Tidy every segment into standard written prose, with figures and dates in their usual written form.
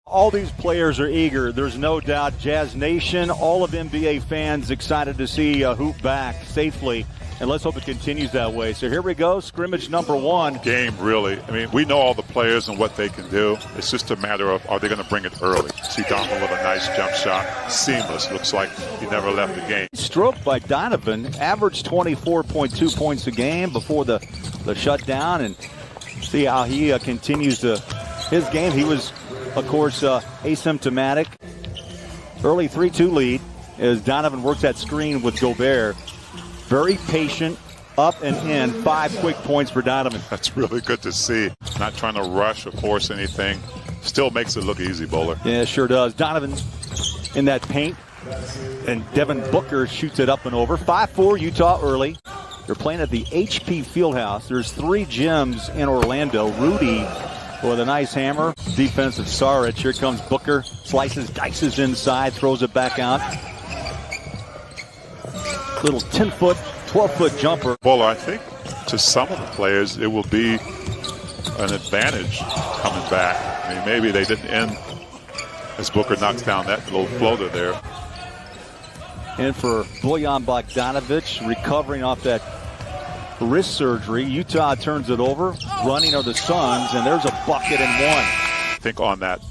All these players are eager. There's no doubt. Jazz Nation, all of NBA fans excited to see Hoop back safely. And let's hope it continues that way. So here we go, scrimmage number one. Game, really. I mean, we know all the players and what they can do. It's just a matter of, are they going to bring it early? See Donovan with a nice jump shot. Seamless. Looks like he never left the game. Stroke by Donovan. Averaged 24.2 points a game before the shutdown. And see how he continues his game. He was, of course, asymptomatic. Early 3-2 lead as Donovan works that screen with Gobert. Very patient, up and in. 5 quick points for Donovan. That's really good to see. Not trying to rush or force anything. Still makes it look easy, Bowler. Yeah, sure does. Donovan in that paint. And Devin Booker shoots it up and over. 5-4 Utah early. They're playing at the HP Fieldhouse. There's 3 gyms in Orlando. Rudy with a nice hammer. Defensive Saric. Here comes Booker. Slices, dices inside, throws it back out. Little 10-foot, 12-foot jumper. Well, I think to some of the players, it will be an advantage coming back. I mean, maybe they didn't end as Booker knocks down that little floater there. And for Bojan Bogdanovic, recovering off that wrist surgery, Utah turns it over. Running are the Suns, and there's a bucket and one. I think on that.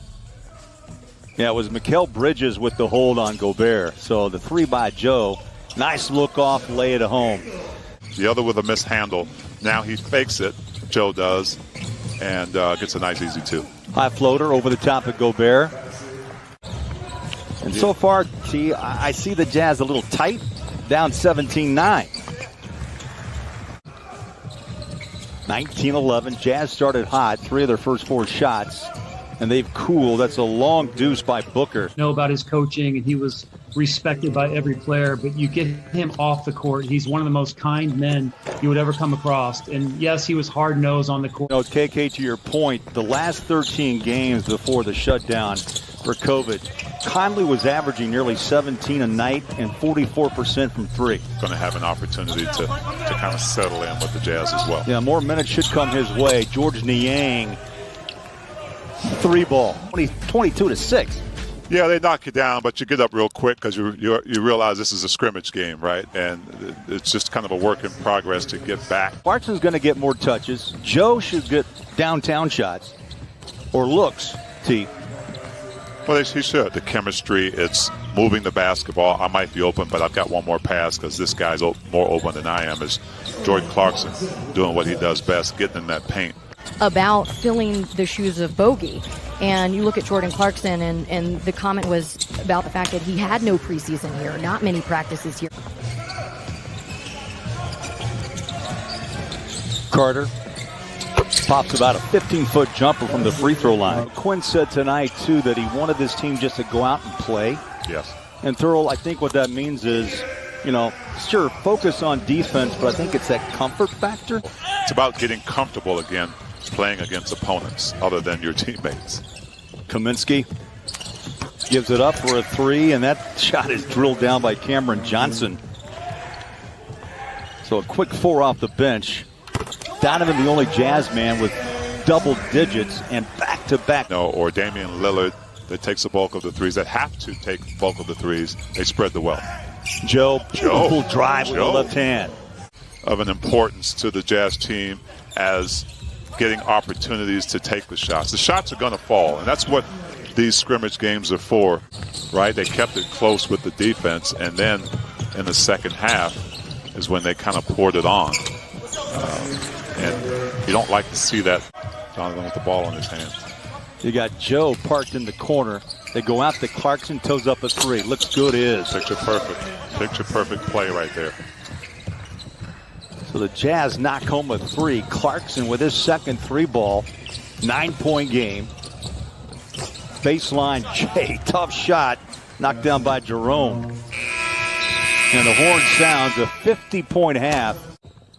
Yeah, it was Mikal Bridges with the hold on Gobert. So the 3 by Joe. Nice look off, lay it home. The other with a mishandle. Now he fakes it, Joe does, and gets a nice easy 2. High floater over the top of Gobert. And so far, T, I see the Jazz a little tight, down 17-9. 19-11, Jazz started hot, 3 of their first 4 shots, and they've cooled. That's a long deuce by Booker. Know about his coaching, and he was respected by every player, but you get him off the court. He's one of the most kind men you would ever come across. And yes, he was hard-nosed on the court. You know, KK, to your point, the last 13 games before the shutdown for COVID, Conley was averaging nearly 17 a night and 44% from 3. Going to have an opportunity to kind of settle in with the Jazz as well. Yeah, more minutes should come his way. George Niang, 3 ball, 22-6. Yeah, they knock you down, but you get up real quick because you realize this is a scrimmage game, right? And it's just kind of a work in progress to get back. Clarkson's going to get more touches. Joe should get downtown shots or looks, T. Well, he should. The chemistry, it's moving the basketball. I might be open, but I've got one more pass because this guy's more open than I am. Is Jordan Clarkson doing what he does best, getting in that paint. About filling the shoes of Bogey. And you look at Jordan Clarkson, and the comment was about the fact that he had no preseason here, not many practices here. Carter pops about a 15-foot jumper from the free throw line. Quinn said tonight, too, that he wanted this team just to go out and play. Yes. And Thurl, I think what that means is, you know, sure, focus on defense, but I think it's that comfort factor. It's about getting comfortable again, playing against opponents other than your teammates. Kaminsky gives it up for a 3, and that shot is drilled down by Cameron Johnson. So a quick 4 off the bench. Donovan, the only Jazz man with double digits and back-to-back. No, or Damian Lillard that takes the bulk of the threes, that have to take the bulk of the threes. They spread the wealth. Joe, beautiful drive with the left hand. Of an importance to the Jazz team as getting opportunities to take the shots. The shots are going to fall, and that's what these scrimmage games are for, right? They kept it close with the defense, and then in the second half is when they kind of poured it on. And you don't like to see that. Donovan with the ball in his hands. You got Joe parked in the corner. They go out to Clarkson, toes up a 3. Looks good is. Picture perfect play right there. So the Jazz knock home a 3. Clarkson with his second 3 ball. 9-point game. Baseline Jay, tough shot. Knocked down by Jerome. And the horn sounds, a 50-point half.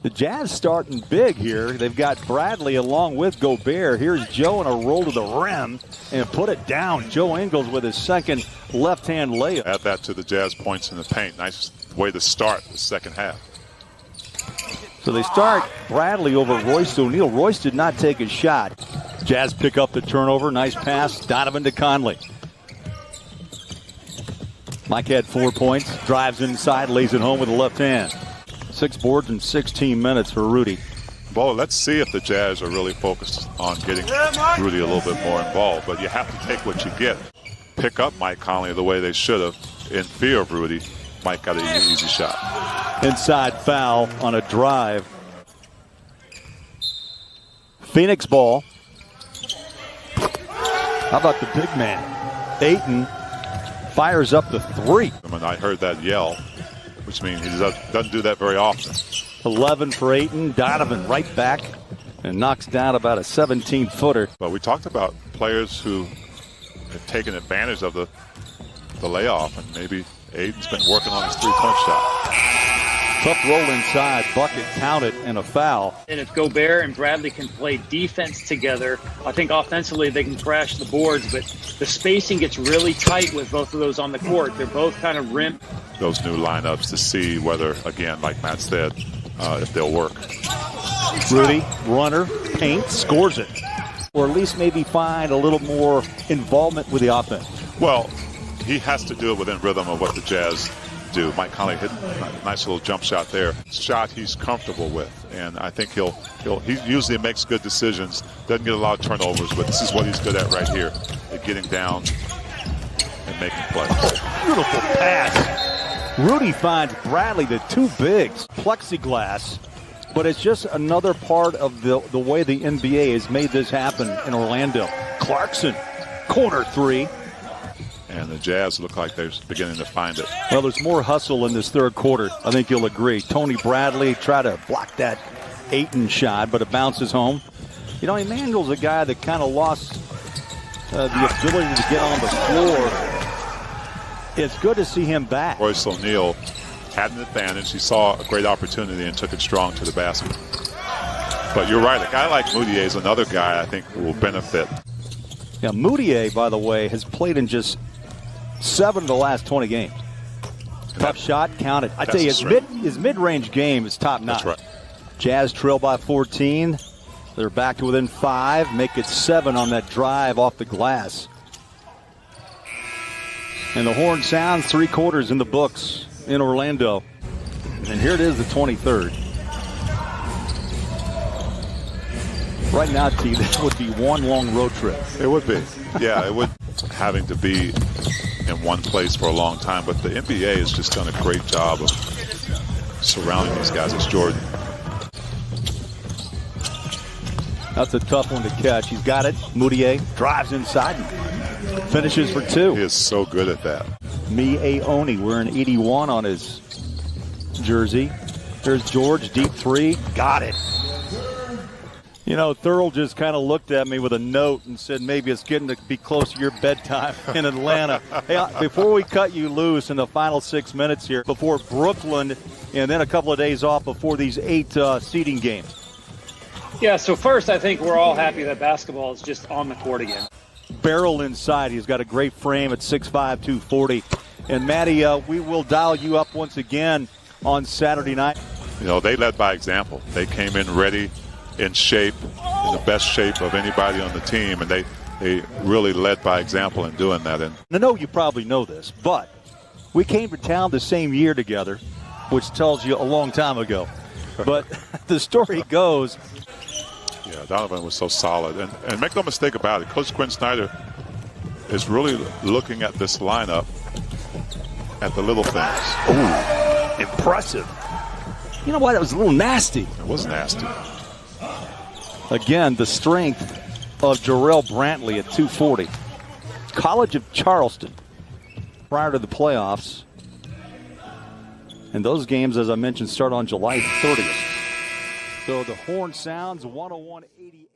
The Jazz starting big here. They've got Bradley along with Gobert. Here's Joe on a roll to the rim and put it down. Joe Ingles with his second left-hand layup. Add that to the Jazz points in the paint. Nice way to start the second half. So they start Bradley over Royce O'Neal. Royce did not take a shot. Jazz pick up the turnover. Nice pass. Donovan to Conley. Mike had 4 points. Drives inside, lays it home with the left hand. 6 boards in 16 minutes for Rudy. Well, let's see if the Jazz are really focused on getting Rudy a little bit more involved. But you have to take what you get. Pick up Mike Conley the way they should have in fear of Rudy. Mike got an easy shot. Inside foul on a drive. Phoenix ball. How about the big man? Ayton fires up the 3. And I heard that yell, which means he doesn't do that very often. 11 for Ayton. Donovan right back and knocks down about a 17-footer. But we talked about players who have taken advantage of the layoff, and maybe Ayton's been working on his three-point shot. Tough roll inside, bucket counted, and a foul. And if Gobert and Bradley can play defense together, I think offensively they can crash the boards, but the spacing gets really tight with both of those on the court. They're both kind of rim. Those new lineups to see whether, again, like Matt said, if they'll work. Rudy, runner, paint, scores it. Or at least maybe find a little more involvement with the offense. Well, he has to do it within rhythm of what the Jazz do. Mike Conley hit a nice little jump shot there. Shot he's comfortable with, and I think he usually makes good decisions. Doesn't get a lot of turnovers, but this is what he's good at right here, at getting down and making plays. Beautiful pass. Rudy finds Bradley, the 2 bigs, plexiglass, but it's just another part of the way the NBA has made this happen in Orlando. Clarkson, corner 3. And the Jazz look like they're beginning to find it. Well, there's more hustle in this third quarter. I think you'll agree. Tony Bradley tried to block that Ayton shot, but it bounces home. You know, Emmanuel's a guy that kind of lost the ability to get on the floor. It's good to see him back. Royce O'Neal had an advantage. He saw a great opportunity and took it strong to the basket. But you're right. A guy like Moutier is another guy I think who will benefit. Yeah, Moutier, by the way, has played in just 7 of the last 20 games. Tough shot, counted. I tell you, his mid-range game is top-notch. That's right. Jazz trail by 14. They're back to within 5. Make it 7 on that drive off the glass. And the horn sounds, 3 quarters in the books in Orlando. And here it is, the 23rd. Right now, T, this would be one long road trip. It would be. Yeah, it would, having to be in one place for a long time. But the NBA has just done a great job of surrounding these guys. It's Jordan. That's a tough one to catch. He's got it. Moutier drives inside and finishes for 2. He is so good at that. Aoni wearing 81 on his jersey. There's George, deep 3. Got it. You know, Thurl just kind of looked at me with a note and said maybe it's getting to be close to your bedtime in Atlanta. Hey, before we cut you loose in the final 6 minutes here, before Brooklyn and then a couple of days off before these 8 seeding games. Yeah, so first I think we're all happy that basketball is just on the court again. Barrel inside. He's got a great frame at 6'5", 240. And, Matty, we will dial you up once again on Saturday night. You know, they led by example. They came in ready, in shape, in the best shape of anybody on the team, and they really led by example in doing that. And I know you probably know this, but we came to town the same year together, which tells you a long time ago. But the story goes. Yeah, Donovan was so solid. And make no mistake about it, Coach Quinn Snyder is really looking at this lineup at the little things. Ooh, impressive. You know what? It was a little nasty. It was nasty. Again, the strength of Jarrell Brantley at 240. College of Charleston prior to the playoffs. And those games, as I mentioned, start on July 30th. So the horn sounds 101-88.